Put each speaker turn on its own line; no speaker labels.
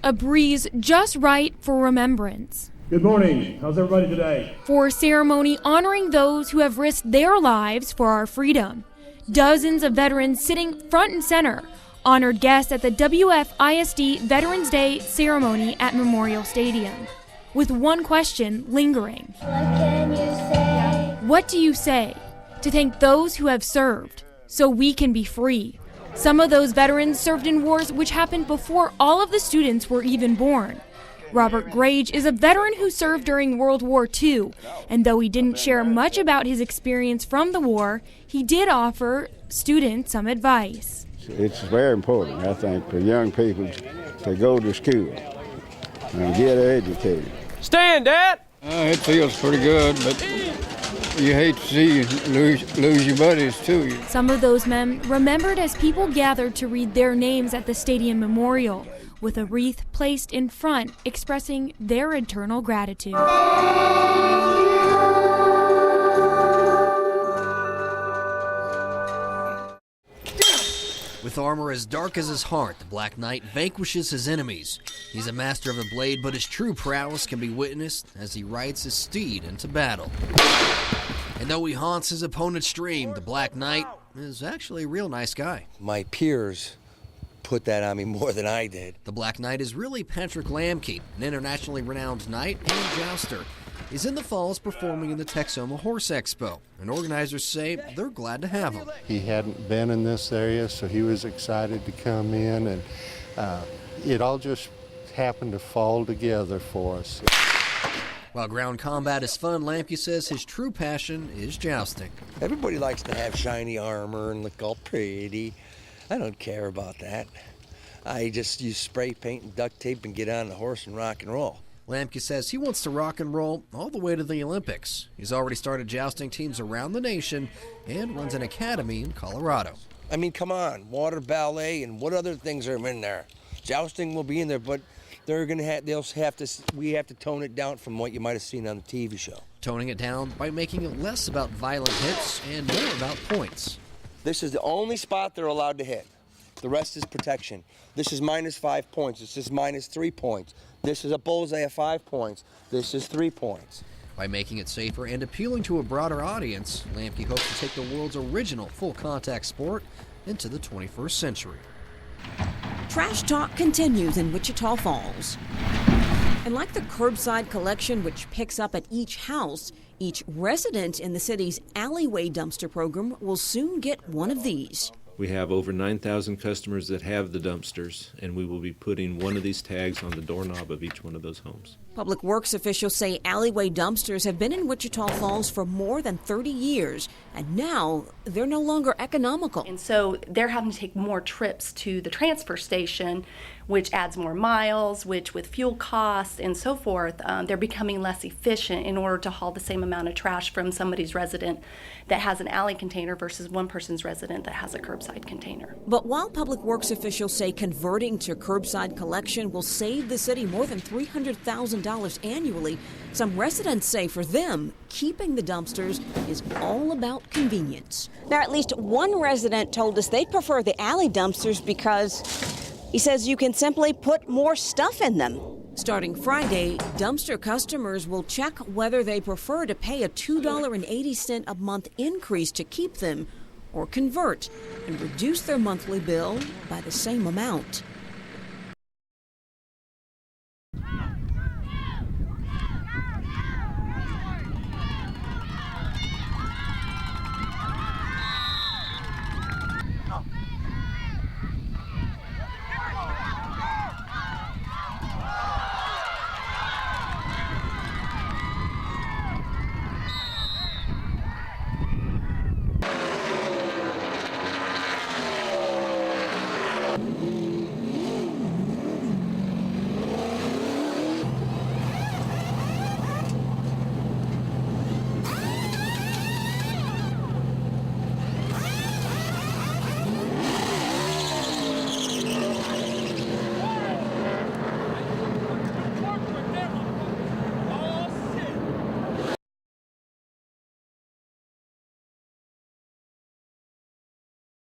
a breeze just right for remembrance.
Good morning. How's everybody today?
For a ceremony honoring those who have risked their lives for our freedom. Dozens of veterans sitting front and center, honored guests at the WFISD Veterans Day ceremony at Memorial Stadium, with one question lingering.
What can you say?
What do you say to thank those who have served so we can be free? Some of those veterans served in wars which happened before all of the students were even born. Robert Grage is a veteran who served during World War II, and though he didn't share much about his experience from the war, he did offer students some advice.
It's very important, I think, for young people to go to school and get educated.
Stand, Dad!
It feels pretty good, but you hate to see you lose your buddies, too.
Some of those men remembered as people gathered to read their names at the stadium memorial, with a wreath placed in front expressing their eternal gratitude.
With armor as dark as his heart, the Black Knight vanquishes his enemies. He's a master of the blade, but his true prowess can be witnessed as he rides his steed into battle. And though he haunts his opponent's dream, the Black Knight is actually a real nice guy.
My peers put that on me more than I did.
The Black Knight is really Patrick Lamke, an internationally renowned knight and jouster. He's in the Falls performing in the Texoma Horse Expo, and organizers say they're glad to have him.
He hadn't been in this area, so he was excited to come in, and it all just happened to fall together for us.
While ground combat is fun, Lamke says his true passion is jousting.
Everybody likes to have shiny armor and look all pretty. I don't care about that. I just use spray paint and duct tape and get on the horse and rock and roll.
Lamke says he wants to rock and roll all the way to the Olympics. He's already started jousting teams around the nation and runs an academy in Colorado.
I mean, come on, water ballet and what other things are in there? Jousting will be in there, but we have to tone it down from what you might have seen on the TV show.
Toning it down by making it less about violent hits and more about points.
This is the only spot they're allowed to hit. The rest is protection. This is -5 points. This is -3 points. This is a bullseye of 5 points. This is 3 points.
By making it safer and appealing to a broader audience, Lamke hopes to take the world's original full-contact sport into the 21st century.
Trash talk continues in Wichita Falls. And like the curbside collection, which picks up at each house, each resident in the city's alleyway dumpster program will soon get one of these.
We have over 9,000 customers that have the dumpsters, and we will be putting one of these tags on the doorknob of each one of those homes.
Public Works officials say alleyway dumpsters have been in Wichita Falls for more than 30 years, and now they're no longer economical.
And so they're having to take more trips to the transfer station, which adds more miles, which with fuel costs and so forth, they're becoming less efficient in order to haul the same amount of trash from somebody's resident that has an alley container versus one person's resident that has a curbside container.
But while Public Works officials say converting to curbside collection will save the city more than $300,000 annually, some residents say for them, keeping the dumpsters is all about convenience.
Now, at least one resident told us they prefer the alley dumpsters because he says you can simply put more stuff in them.
Starting Friday, dumpster customers will check whether they prefer to pay a $2.80 a month increase to keep them or convert and reduce their monthly bill by the same amount.